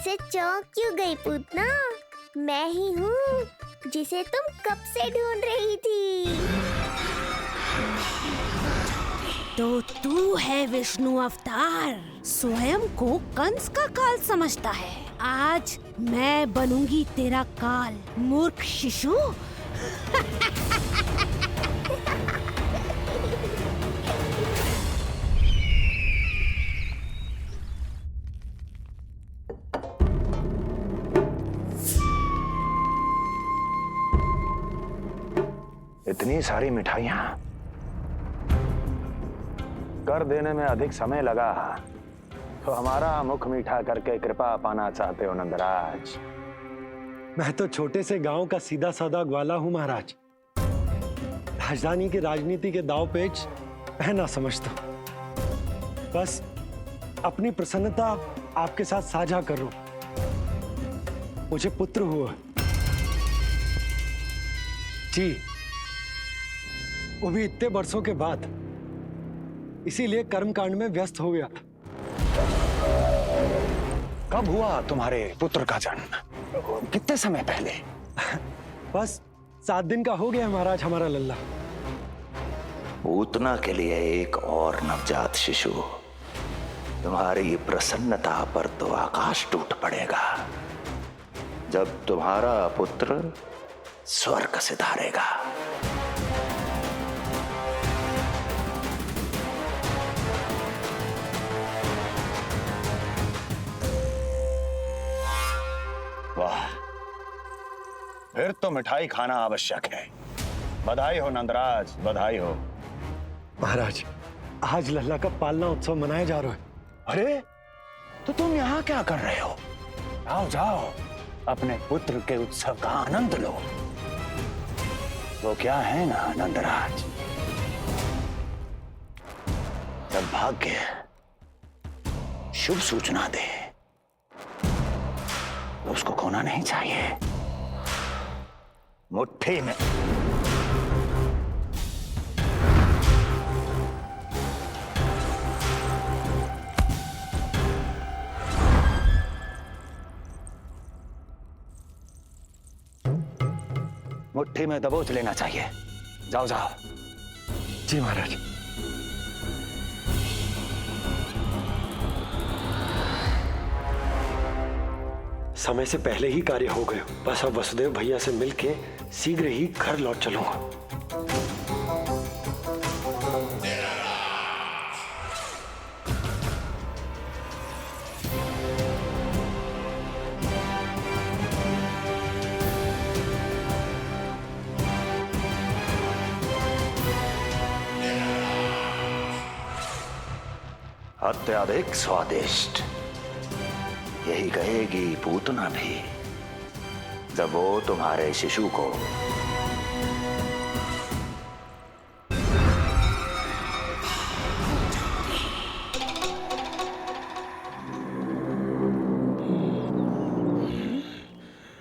ऐसे चौंक क्यों गई पूतना? मैं ही हूँ जिसे तुम कब से ढूंढ रही थी। तो तू है विष्णु अवतार, स्वयं को कंस का काल समझता है। आज मैं बनूंगी तेरा काल, मूर्ख शिशु। इतनी सारी मिठाइयां कर देने में अधिक समय लगा तो हमारा मुख मीठा करके कृपा पाना चाहते हो नंदराज? मैं तो छोटे से गांव का सीधा साधा ग्वाला हूं महाराज। राजधानी की राजनीति के दाव पेच मैं ना समझता। बस अपनी प्रसन्नता आपके साथ साझा कर रहा हूं। मुझे पुत्र हुआ जी, वो भी इतने वर्षों के बाद, इसीलिए कर्मकांड में व्यस्त हो गया। कब हुआ तुम्हारे पुत्र का जन्म? कितने समय पहले? बस 7 दिन का हो गया महाराज हमारा लल्ला। पूतना के लिए एक और नवजात शिशु। तुम्हारी प्रसन्नता पर तो आकाश टूट पड़ेगा जब तुम्हारा पुत्र स्वर्ग से धारेगा। वाह, फिर तो मिठाई खाना आवश्यक है। बधाई हो नंदराज, बधाई हो। महाराज, आज लल्ला का पालना उत्सव मनाया जा रहा है। अरे, तो तुम यहाँ क्या कर रहे हो? जाओ जाओ, अपने पुत्र के उत्सव का आनंद लो। वो क्या है ना नंदराज, जब भाग्य शुभ सूचना दे तो उसको खोना नहीं चाहिए। मुट्ठी में मुट्ठी में दबोच लेना चाहिए। जाओ जाओ। जी महाराज। समय से पहले ही कार्य हो गए। बस अब वसुदेव भैया से मिलके शीघ्र ही घर लौट चलूंगा। अत्यधिक स्वादिष्ट, यही कहेगी पूतना भी जब वो तुम्हारे शिशु को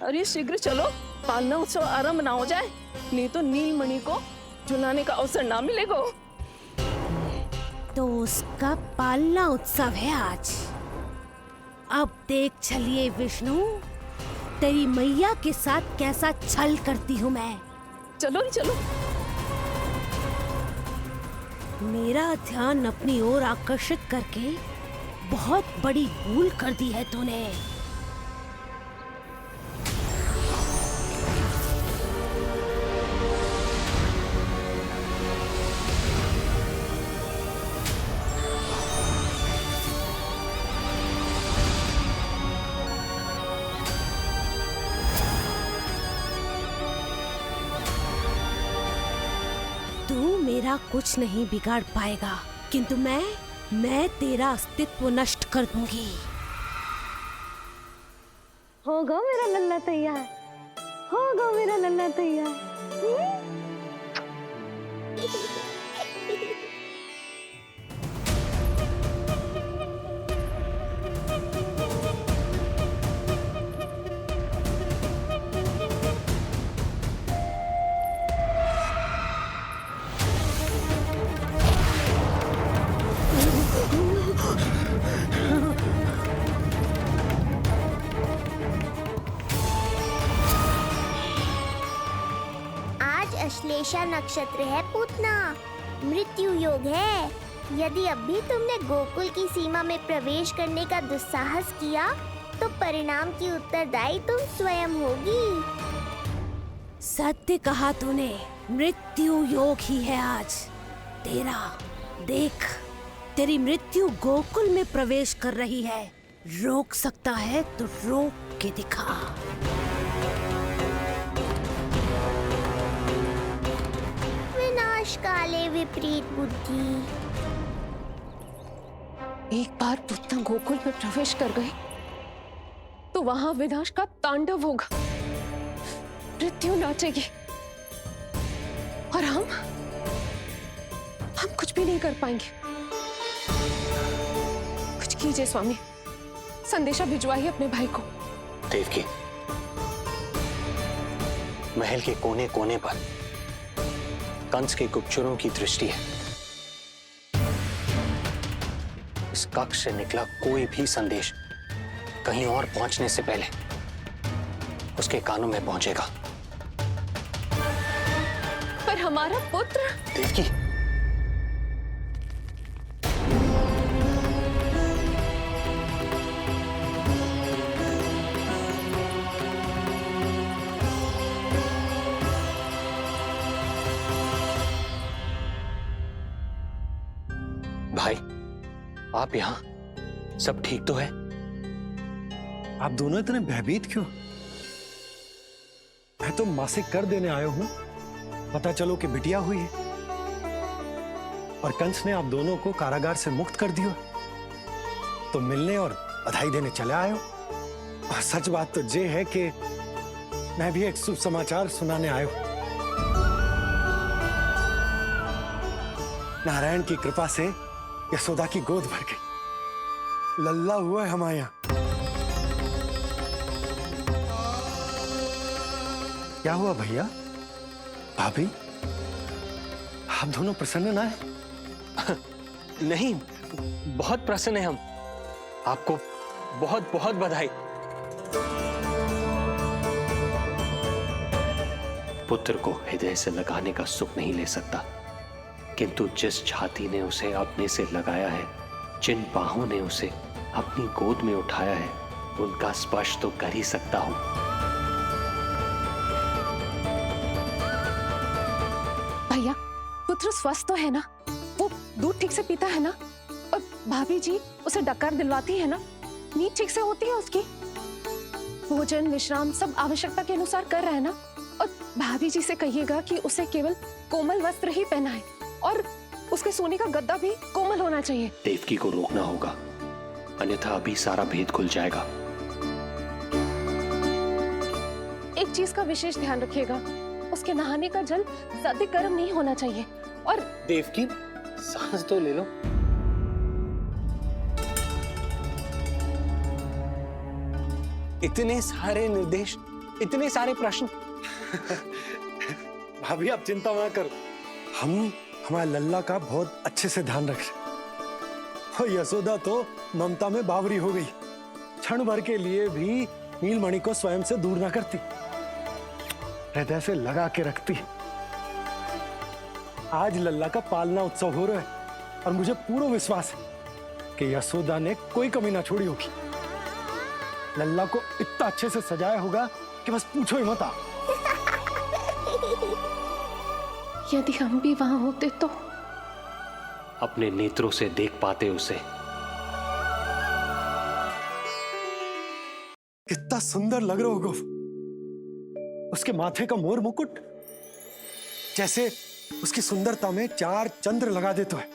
अरे शीघ्र चलो, पालना उत्सव आरंभ ना हो जाए, नहीं तो नीलमणि को झुलाने का अवसर ना मिलेगा। तो उसका पालना उत्सव है आज। अब देख चलिए विष्णु, तेरी मैया के साथ कैसा छल करती हूँ मैं। चलो ही चलो। मेरा ध्यान अपनी ओर आकर्षित करके बहुत बड़ी भूल कर दी है तूने। तू मेरा कुछ नहीं बिगाड़ पाएगा, किंतु मैं तेरा अस्तित्व नष्ट कर दूंगी। होगा मेरा लल्ला तैयार, होगा मेरा लल्ला तैयार। आज अश्लेषा नक्षत्र है पूतना, मृत्यु योग है। यदि अब भी तुमने गोकुल की सीमा में प्रवेश करने का दुस्साहस किया तो परिणाम की उत्तरदायी तुम स्वयं होगी। सत्य कहा तूने, मृत्यु योग ही है आज तेरा। देख, तेरी मृत्यु गोकुल में प्रवेश कर रही है। रोक सकता है तो रोक के दिखा। विनाश काले विपरीत बुद्धि। एक बार पूतना गोकुल में प्रवेश कर गए तो वहां विनाश का तांडव होगा, मृत्यु नाचेगी और हम कुछ भी नहीं कर पाएंगे। कुछ कीजिए स्वामी, संदेशा भिजवाइए अपने भाई को। देवकी, महल के कोने कोने पर कंस के गुप्तचरों की दृष्टि है। इस कक्ष से निकला कोई भी संदेश कहीं और पहुंचने से पहले उसके कानों में पहुंचेगा। पर हमारा पुत्र। देवकी, भाई, आप यहाँ सब ठीक तो है? आप दोनों इतने भयभीत क्यों? मैं तो मासिक कर देने आया हूं, पता चलो कि बिटिया हुई है और कंस ने आप दोनों को कारागार से मुक्त कर दिया, तो मिलने और बधाई देने चले आए हो। और सच बात तो ये है कि मैं भी एक शुभ समाचार सुनाने आया हूं। नारायण की कृपा से यशोदा की गोद भर गई, लल्ला हुआ है हमारे यहाँ। क्या हुआ भैया, भाभी, आप दोनों प्रसन्न ना है? नहीं, बहुत प्रसन्न है हम। आपको बहुत बहुत बधाई। पुत्र को हृदय से लगाने का सुख नहीं ले सकता, किंतु जिस छाती ने उसे अपने से लगाया है, जिन बाहों ने उसे अपनी गोद में उठाया है, उनका स्पर्श तो कर ही सकता हूं। भैया, पुत्र स्वस्थ तो है ना? वो दूध ठीक से पीता है ना? और भाभी जी उसे डकार दिलवाती है ना? नींद ठीक से होती है उसकी? भोजन विश्राम सब आवश्यकता के अनुसार कर रहा है ना? और भाभी जी से कहिएगा कि उसे केवल कोमल वस्त्र ही पहनाए और उसके सोने का गद्दा भी कोमल होना चाहिए। देवकी को रोकना होगा, अन्यथा अभी सारा भेद खुल जाएगा। एक चीज का विशेष ध्यान रखिएगा, उसके नहाने का जल ज्यादा गर्म नहीं होना चाहिए। और देवकी, सांस तो ले लो। इतने सारे निर्देश, इतने सारे प्रश्न। भाभी आप चिंता ना करो, हम हमारे लल्ला का बहुत अच्छे से ध्यान रख रहे। और यशोदा तो ममता में बावरी हो गई, क्षण भर के लिए भी नीलमणि को स्वयं से दूर ना करती, हृदय से लगा के रखती। आज लल्ला का पालना उत्सव हो रहा है और मुझे पूरा विश्वास है कि यशोदा ने कोई कमी ना छोड़ी होगी। लल्ला को इतना अच्छे से सजाया होगा कि बस पूछो ही मत। यदि हम भी वहां होते तो अपने नेत्रों से देख पाते उसे। कितना सुंदर लग रहा होगा उसके माथे का मोर मुकुट, जैसे उसकी सुंदरता में 4 चंद्र लगा देता है,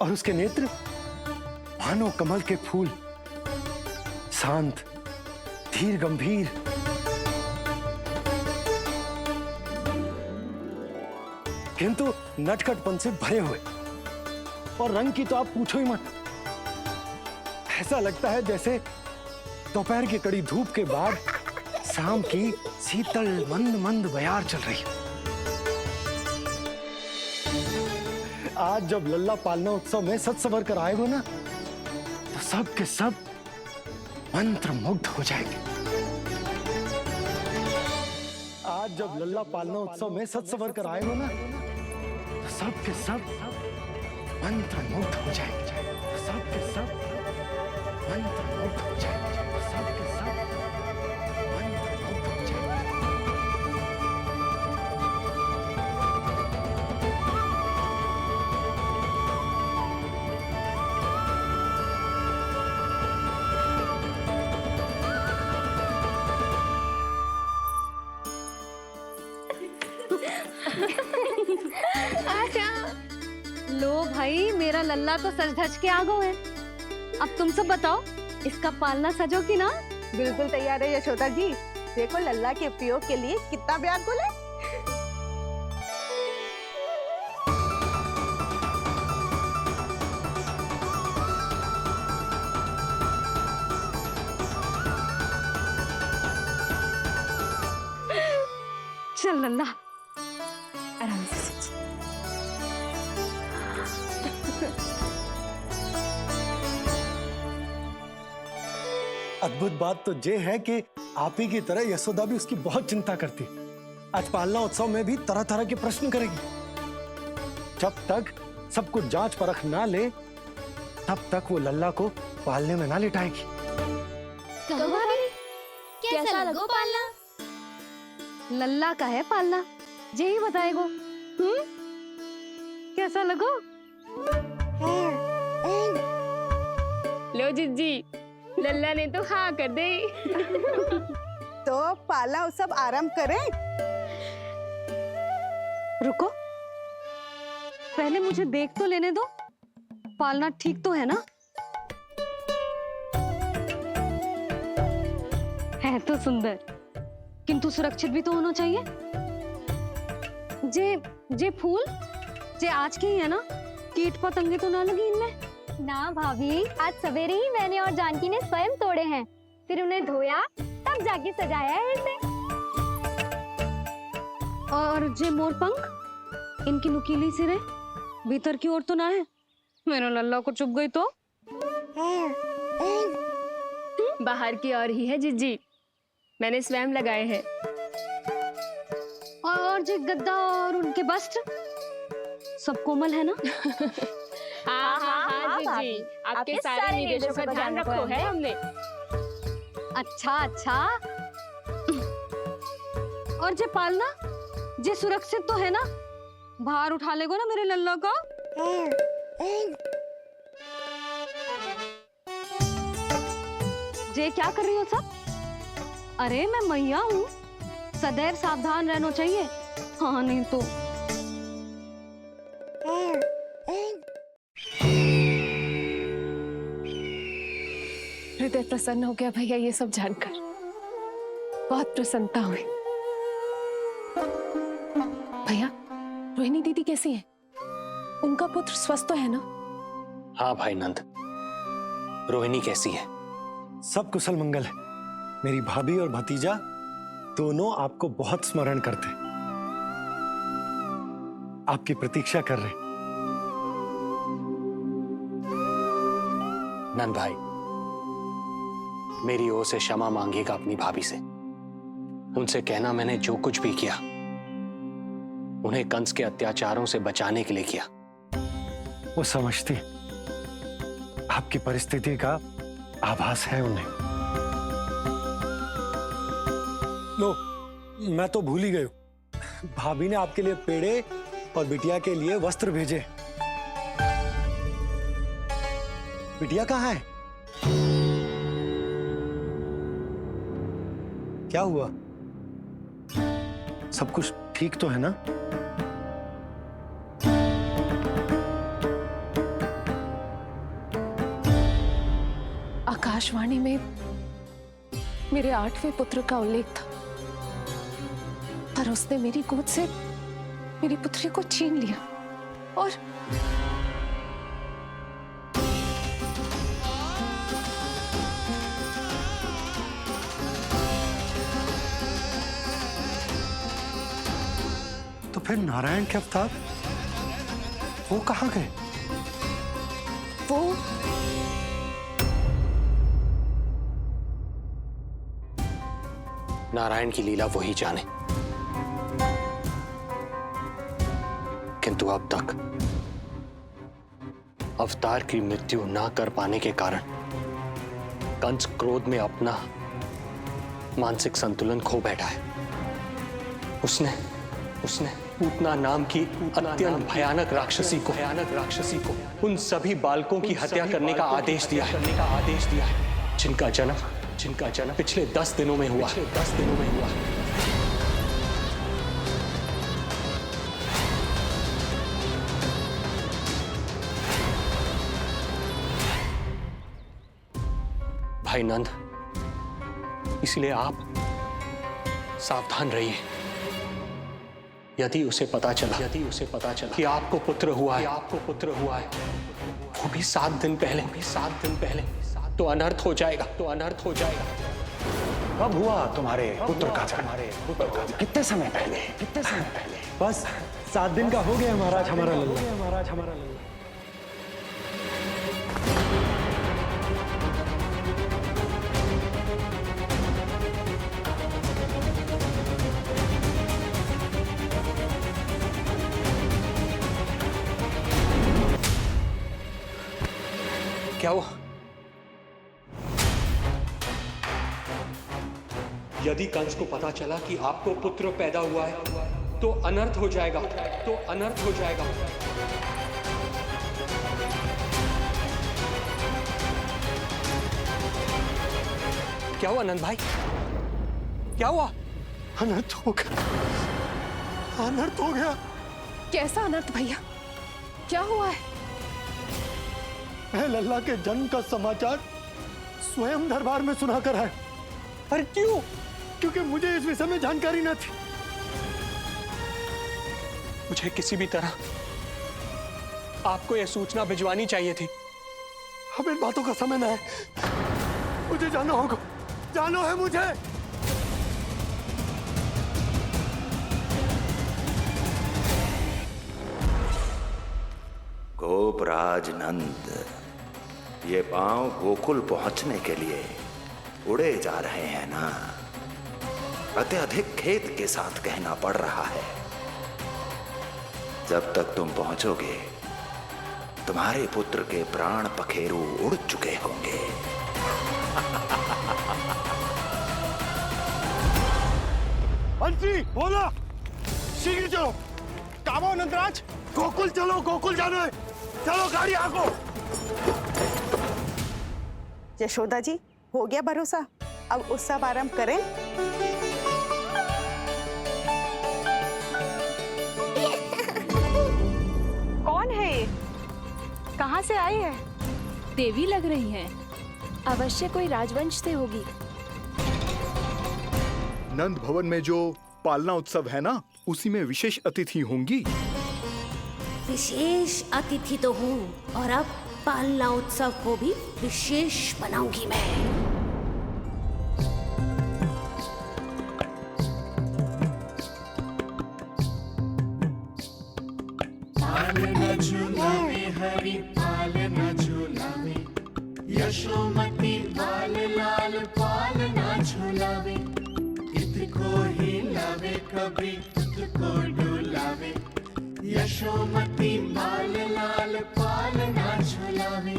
और उसके नेत्र मानो कमल के फूल, शांत धीर गंभीर। किंतु नटखटपन से भरे हुए, और रंग की तो आप पूछो ही मत। ऐसा लगता है जैसे दोपहर की कड़ी धूप के बाद शाम की शीतल मंद मंद बयार चल रही है। आज जब लल्ला पालना उत्सव में सज संवर कर आए हो ना, तो सब के सब मंत्र मुग्ध हो जाएंगे। आज जब लल्ला पालना उत्सव में सज संवर कर आए हो ना, तो सब के सब मंत्रमुग्ध हो जाएंगे। सब के सब मंत्रमुग्ध हो जाएंगे। सब के सब मंत्रमुग्ध हो जाएंगे। लो भाई, मेरा लल्ला तो सज धज के आ गो है। अब तुम सब बताओ, इसका पालना सजो कि ना? बिल्कुल तैयार है यशोदा जी। देखो लल्ला के उपयोग के लिए कितना व्याकुल है। चल लल्ला, आराम से। अद्भुत बात तो ये है कि आप ही की तरह यशोदा भी उसकी बहुत चिंता करती। आज पालना उत्सव में भी तरह तरह के प्रश्न करेगी। जब तक सब कुछ जांच परख ना ले, तब तक वो लल्ला को पालने में ना लिटाएगी। कैसा लगो पालना? लल्ला का है पालना, यही बताएगो। कैसा लगो? लो जिज्जी, लल्ला ने तो हाँ कर दे। तो पालना उत्सव आरंभ करें। रुको, पहले मुझे देख तो लेने दो। पालना ठीक तो है ना? है तो सुंदर, किंतु सुरक्षित भी तो होना चाहिए। जे फूल जे आज के ही है ना, कीट पतंगे तो ना लगी इनमें? ना भाभी, आज सवेरे ही मैंने और जानकी ने स्वयं तोड़े हैं, फिर उन्हें धोया, तब जाके सजाया है इसे। और जे मोर पंख, इनकी नुकीली सिरे भीतर की ओर तो ना है? मेरा लल्ला को चुभ गई तो? बाहर की ओर ही है जिज्जी, मैंने स्वयं लगाए हैं। और जे गद्दा और उनके वस्त्र सब कोमल है ना? हाँ हाँ हाँ जिज्जी, आपके सारे निर्देशों का ध्यान रखो है हमने। अच्छा। और जे पालना, जे सुरक्षित तो है ना? बाहर उठा लेगो ना मेरे लल्ला का? जे क्या कर रही हो सब? अरे मैं मैया हूँ, सदैव सावधान रहना चाहिए। हाँ नहीं तो। हृदय प्रसन्न हो गया भैया ये सब जानकर, बहुत प्रसन्नता हुई। भैया, रोहिणी दीदी कैसी है? उनका पुत्र स्वस्थ तो है ना? हाँ भाई नंद, रोहिणी कैसी है? सब कुशल मंगल है। मेरी भाभी और भतीजा दोनों आपको बहुत स्मरण करते, आपकी प्रतीक्षा कर रहे। नंद भाई, मेरी ओर से क्षमा मांगिएगा अपनी भाभी से। उनसे कहना मैंने जो कुछ भी किया, उन्हें कंस के अत्याचारों से बचाने के लिए किया। वो समझती, आपकी परिस्थिति का आभास है उन्हें। लो, मैं तो भूल ही गई हूं। भाभी ने आपके लिए पेड़े और बिटिया के लिए वस्त्र भेजे। बिटिया कहाँ है? क्या हुआ? सब कुछ ठीक तो है ना? आकाशवाणी में मेरे 8वें पुत्र का उल्लेख था, पर उसने मेरी गोद से मेरी पुत्री को छीन लिया और तो फिर नारायण के अवतार वो कहाँ गए? वो नारायण की लीला वही जाने। किंतु अब तक अवतार की मृत्यु ना कर पाने के कारण कंस क्रोध में अपना मानसिक संतुलन खो बैठा है। उसने पूतना नाम की अत्यंत भयानक राक्षसी को उन सभी बालकों की हत्या करने का आदेश दिया है जिनका जन्म पिछले 10 दिनों में हुआ। भाई नंद, इसलिए आप सावधान रहिए। यदि उसे पता चला कि आपको पुत्र हुआ है, वो भी 7 दिन पहले, तो अनर्थ हो जाएगा। कब हुआ तुम्हारे पुत्र का जन्म? कितने समय पहले? बस 7 दिन का हो गया महाराज हमारा लल्ला। क्या हुआ? यदि कंस को पता चला कि आपको पुत्र पैदा हुआ है तो अनर्थ हो जाएगा। क्या हुआ नंद भाई? क्या हुआ? अनर्थ हो गया। कैसा अनर्थ भैया? क्या हुआ है? मैं लल्ला के जन्म का समाचार स्वयं दरबार में सुनाकर आया। अरे क्यों? क्योंकि मुझे इस विषय में जानकारी न थी। मुझे किसी भी तरह आपको यह सूचना भिजवानी चाहिए थी। अब इन बातों का समय न है, मुझे जाना होगा। जाना है मुझे। गोपराज नंद, ये पांव गोकुल पहुंचने के लिए उड़े जा रहे हैं ना? अत्यधिक खेद के साथ कहना पड़ रहा है। जब तक तुम पहुंचोगे तुम्हारे पुत्र के प्राण पखेरु उड़ चुके होंगे। बंसी बोला, शीघ्र चलो। काबो नंदराज, गोकुल चलो, गोकुल जाना है। चलो गाड़ी आगो। यशोदा जी, हो गया भरोसा? अब उत्सव आरंभ करें। कौन है ये? कहाँ से आई है? देवी लग रही हैं। अवश्य कोई राजवंश से होगी। नंद भवन में जो पालना उत्सव है ना, उसी में विशेष अतिथि होंगी। विशेष अतिथि तो हूँ, और अब पालना उत्सव को भी विशेष बनाऊंगी मैं। पालना झूलावे हरि पालना झूलावे, यशोमती बाल लाल पालना झूलावे। इसको हिलावे कभी इसको डुलावे, यशोमती बाल लाल पालना झूलावे।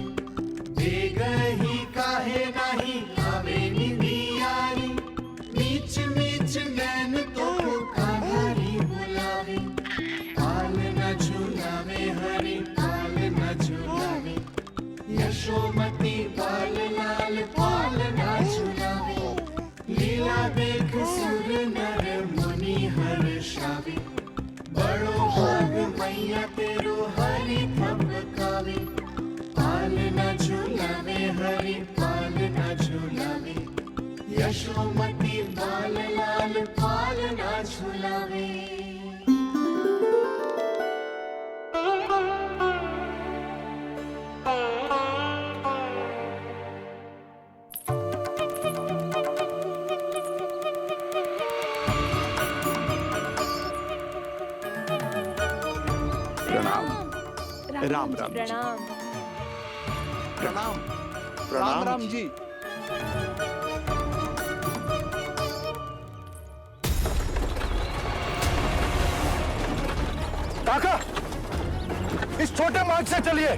देग ही काहे नहीं आवे निदियारी, नीच नीच नैन तो कान्हारी बुलावे। पालना झूलावे हरि पालना झूलावे, यशोमती बाल लाल पालना झूलावे। लीला देख सुर नर मुनि हर्षावे, बड़ो भाग मैया तेरो हरि थपकावे। पालना झूलावे हरि पालना झूलावे, यशोमती बाल लाल पालना झूलावे। राम राम जी। प्रणाम राम जी। काका, इस छोटे मार्ग से चलिए।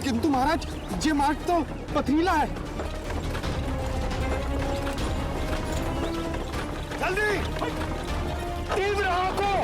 किंतु महाराज ये मार्ग तो पथरीला है। जल्दी तीव्र आंखों